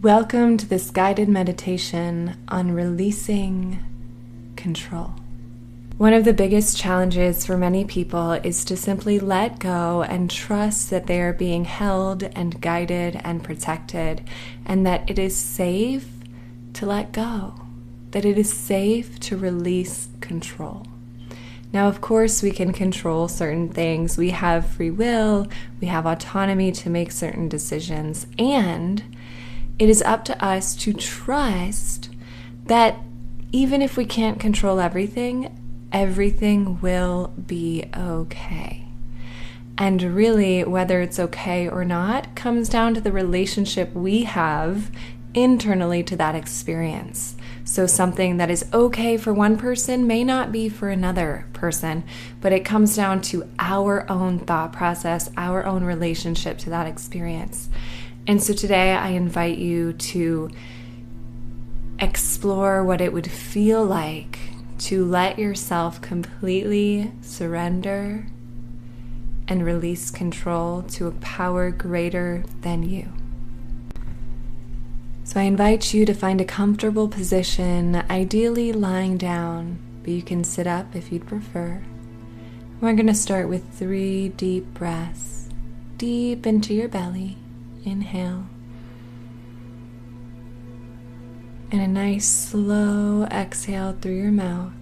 Welcome to this guided meditation on releasing control. One of the biggest challenges for many people is to simply let go and trust that they are being held and guided and protected, and that it is safe to let go, that it is safe to release control. Now, of course, we can control certain things. We have free will, we have autonomy to make certain decisions, and it is up to us to trust that even if we can't control everything, everything will be okay. And really, whether it's okay or not comes down to the relationship we have internally to that experience. So something that is okay for one person may not be for another person, but it comes down to our own thought process, our own relationship to that experience. And so today I invite you to explore what it would feel like to let yourself completely surrender and release control to a power greater than you. So I invite you to find a comfortable position, ideally lying down, but you can sit up if you'd prefer. We're going to start with 3 deep breaths, deep into your belly. Inhale. And a nice slow exhale through your mouth.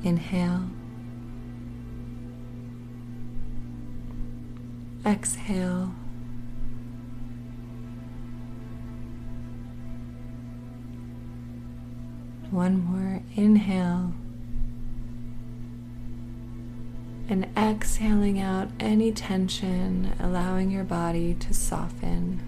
Inhale. Exhale. One more. Inhale. And exhaling out any tension, allowing your body to soften.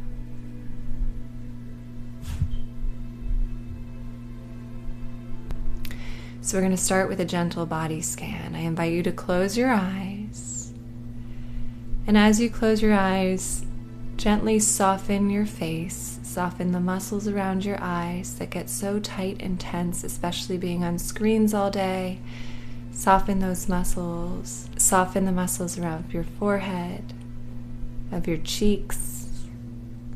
So we're going to start with a gentle body scan. I invite you to close your eyes. And as you close your eyes, gently soften your face. Soften the muscles around your eyes that get so tight and tense, especially being on screens all day. Soften those muscles. Soften the muscles around your forehead, of your cheeks.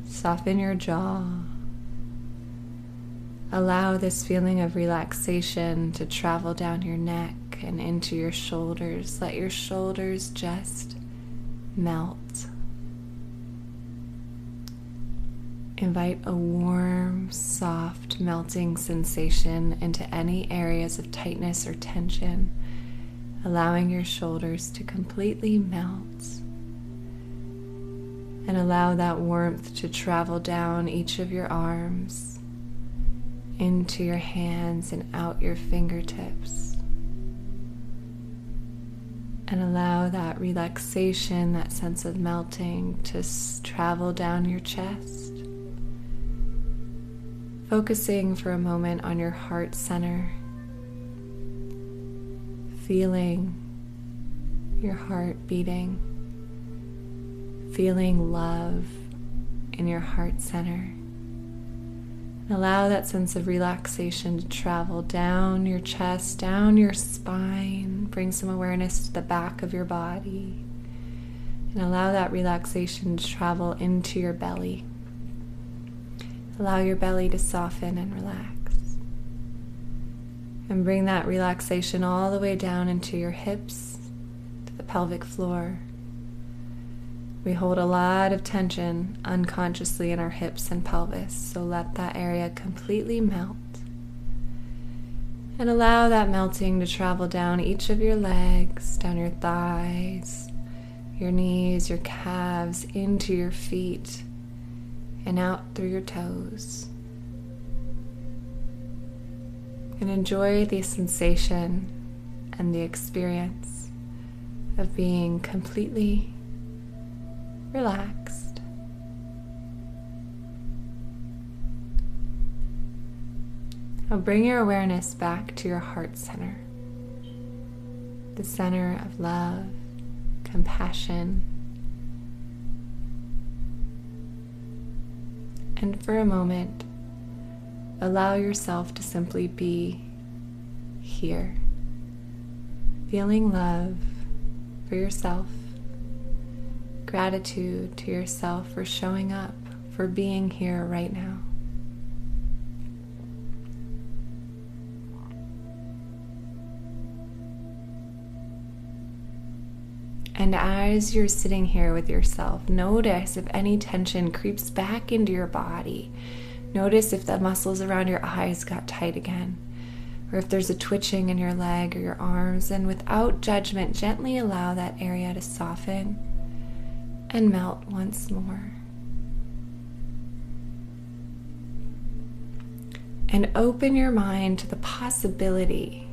Soften your jaw. Allow this feeling of relaxation to travel down your neck and into your shoulders. Let your shoulders just melt. Invite a warm, soft, melting sensation into any areas of tightness or tension, allowing your shoulders to completely melt. And allow that warmth to travel down each of your arms, into your hands and out your fingertips. And allow that relaxation, that sense of melting, to travel down your chest. Focusing for a moment on your heart center, feeling your heart beating, feeling love in your heart center. Allow that sense of relaxation to travel down your chest, down your spine. Bring some awareness to the back of your body. And allow that relaxation to travel into your belly. Allow your belly to soften and relax. And bring that relaxation all the way down into your hips, to the pelvic floor. We hold a lot of tension unconsciously in our hips and pelvis, so let that area completely melt. And allow that melting to travel down each of your legs, down your thighs, your knees, your calves, into your feet, and out through your toes. And enjoy the sensation and the experience of being completely relaxed. Now bring your awareness back to your heart center, the center of love, compassion, and for a moment, allow yourself to simply be here, feeling love, for yourself. Gratitude to yourself for showing up, for being here right now. And as you're sitting here with yourself, notice if any tension creeps back into your body. Notice if the muscles around your eyes got tight again, or if there's a twitching in your leg or your arms. And without judgment, gently allow that area to soften and melt once more. And open your mind to the possibility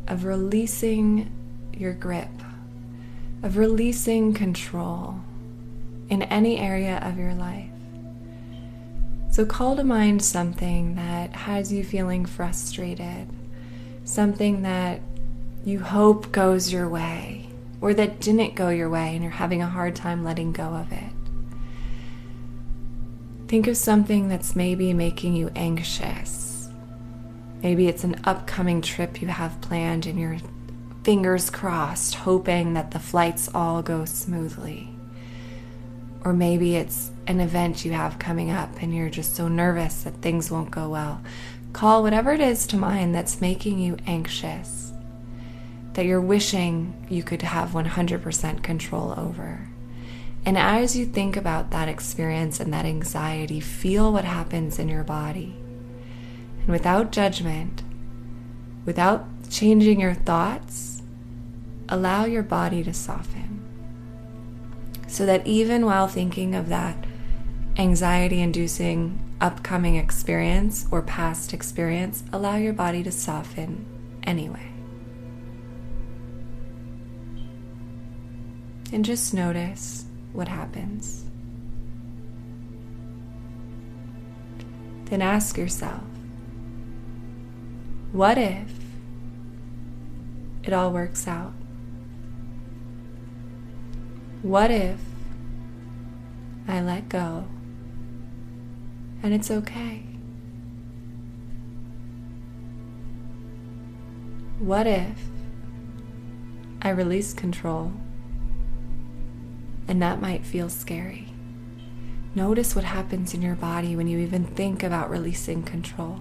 of releasing your grip, of releasing control in any area of your life. So call to mind something that has you feeling frustrated, something that you hope goes your way, or that didn't go your way and you're having a hard time letting go of it. Think of something that's maybe making you anxious. Maybe it's an upcoming trip you have planned and you're fingers crossed, hoping that the flights all go smoothly. Or maybe it's an event you have coming up and you're just so nervous that things won't go well. Call whatever it is to mind that's making you anxious, that you're wishing you could have 100% control over. And as you think about that experience and that anxiety, feel what happens in your body. And without judgment, without changing your thoughts, allow your body to soften. So that even while thinking of that anxiety-inducing upcoming experience or past experience, allow your body to soften anyway. And just notice what happens. Then ask yourself, what if it all works out? What if I let go and it's okay? What if I release control and that might feel scary? Notice what happens in your body when you even think about releasing control.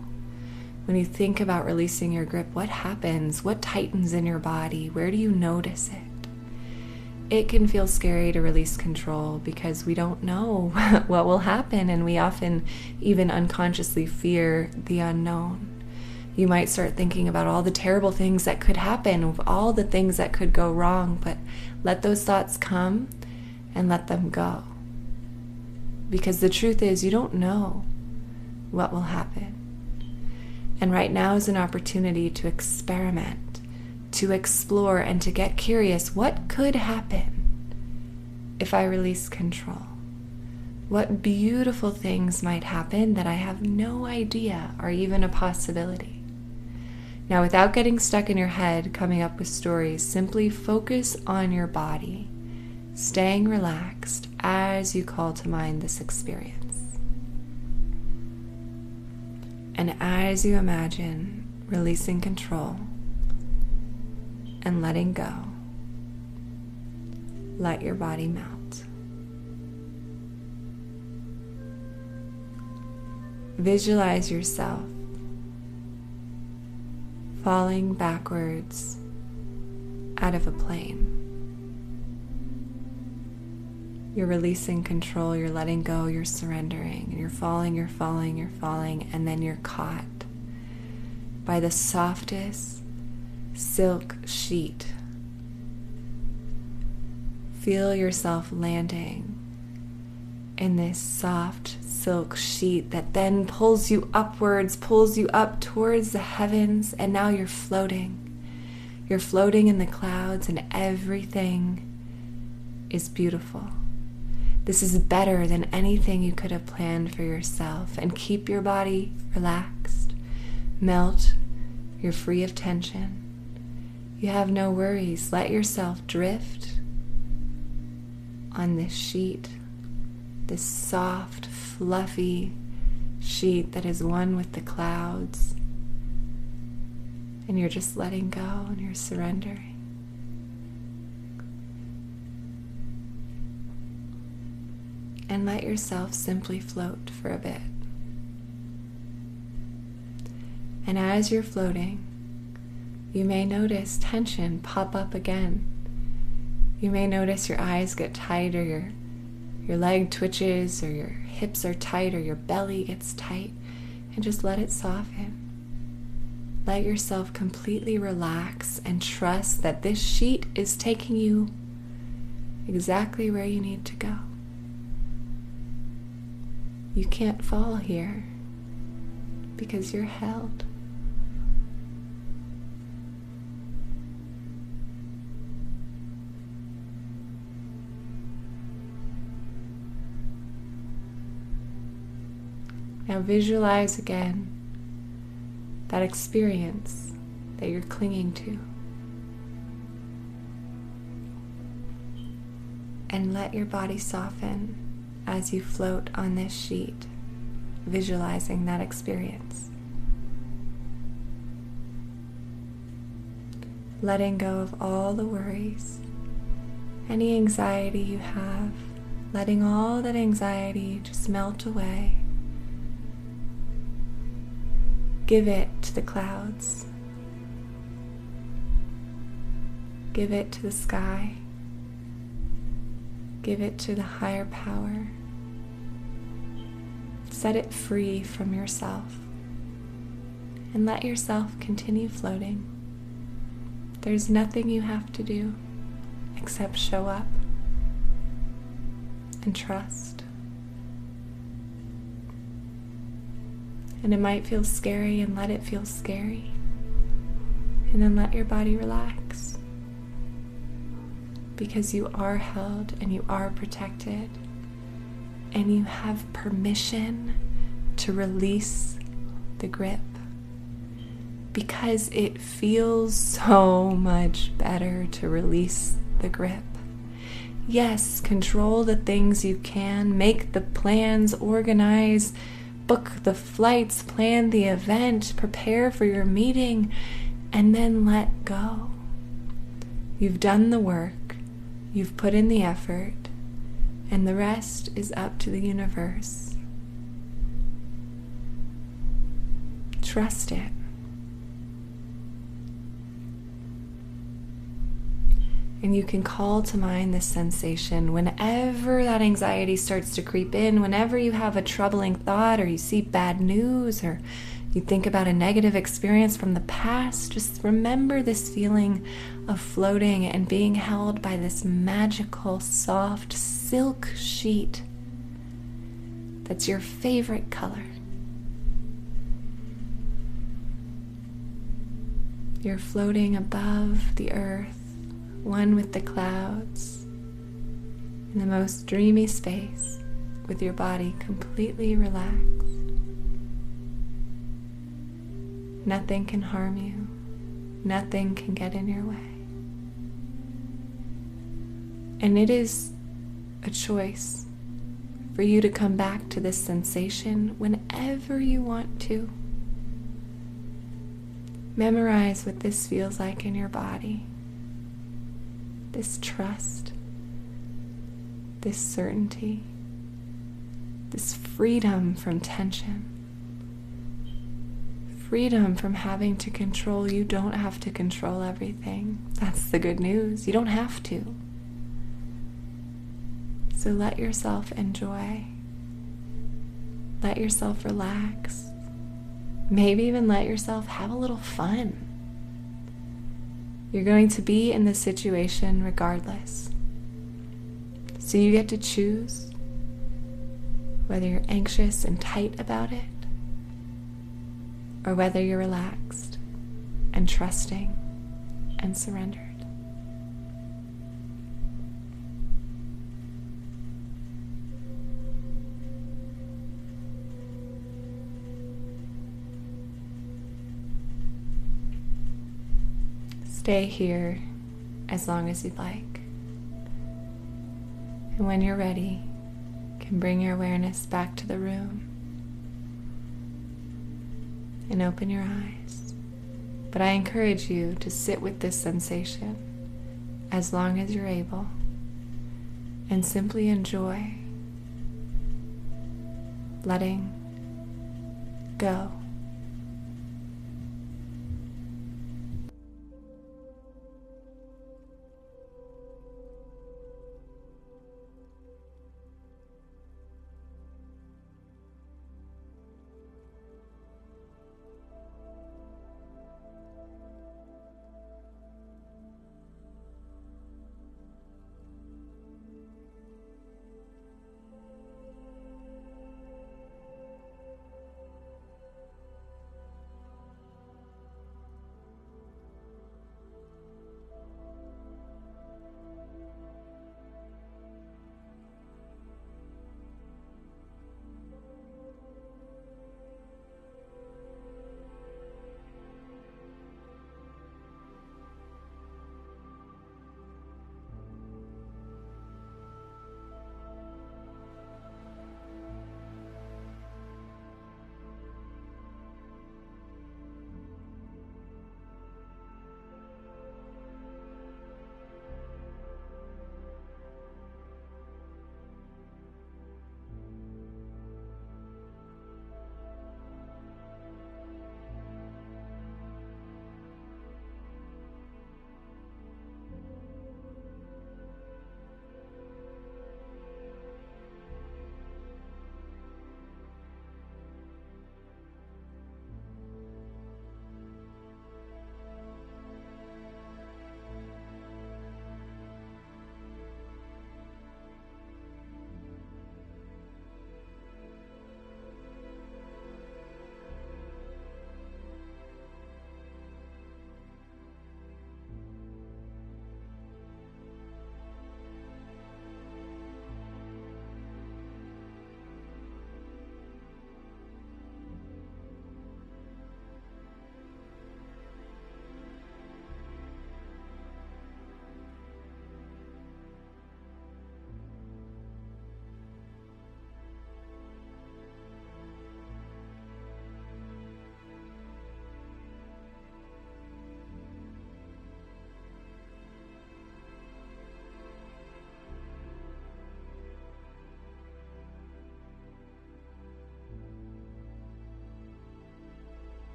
When you think about releasing your grip, what happens? What tightens in your body? Where do you notice it? It can feel scary to release control because we don't know what will happen, and we often even unconsciously fear the unknown. You might start thinking about all the terrible things that could happen, all the things that could go wrong, but let those thoughts come and let them go. Because the truth is, you don't know what will happen. And right now is an opportunity to experiment, to explore, and to get curious. What could happen if I release control? What beautiful things might happen that I have no idea are even a possibility? Now, without getting stuck in your head, coming up with stories, simply focus on your body, staying relaxed as you call to mind this experience. And as you imagine releasing control and letting go, let your body melt. Visualize yourself falling backwards out of a plane. You're releasing control, you're letting go, you're surrendering, and you're falling, you're falling, you're falling, and then you're caught by the softest silk sheet. Feel yourself landing in this soft silk sheet that then pulls you upwards, pulls you up towards the heavens, and now you're floating. You're floating in the clouds, and everything is beautiful. This is better than anything you could have planned for yourself. And keep your body relaxed. Melt. You're free of tension. You have no worries. Let yourself drift on this sheet, this soft, fluffy sheet that is one with the clouds. And you're just letting go and you're surrendering. and let yourself simply float for a bit. And as you're floating, you may notice tension pop up again. You may notice your eyes get tight, or your leg twitches, or your hips are tight, or your belly gets tight, and just let it soften. Let yourself completely relax and trust that this sheet is taking you exactly where you need to go. You can't fall here because you're held. Now visualize again that experience that you're clinging to. And let your body soften as you float on this sheet, visualizing that experience. Letting go of all the worries, any anxiety you have, letting all that anxiety just melt away. Give it to the clouds. Give it to the sky. Give it to the higher power. Set it free from yourself and let yourself continue floating. There's nothing you have to do except show up and trust. And it might feel scary, and let it feel scary. And then let your body relax. Because you are held and you are protected. And you have permission to release the grip. Because it feels so much better to release the grip. Yes, control the things you can, make the plans, organize, book the flights, plan the event, prepare for your meeting, and then let go. You've done the work, you've put in the effort, and the rest is up to the universe. Trust it. And you can call to mind this sensation whenever that anxiety starts to creep in, whenever you have a troubling thought, or you see bad news, or you think about a negative experience from the past. Just remember this feeling of floating and being held by this magical, soft silk sheet that's your favorite color. You're floating above the earth, one with the clouds, in the most dreamy space, with your body completely relaxed. Nothing can harm you. Nothing can get in your way. And it is a choice for you to come back to this sensation whenever you want to. Memorize what this feels like in your body. This trust, this certainty, this freedom from tension, freedom from having to control. You don't have to control everything. That's the good news. You don't have to. So let yourself enjoy. Let yourself relax. Maybe even let yourself have a little fun. You're going to be in this situation regardless. So you get to choose whether you're anxious and tight about it, or whether you're relaxed and trusting and surrendered. Stay here as long as you'd like. And when you're ready, you can bring your awareness back to the room and open your eyes. But I encourage you to sit with this sensation as long as you're able and simply enjoy letting go.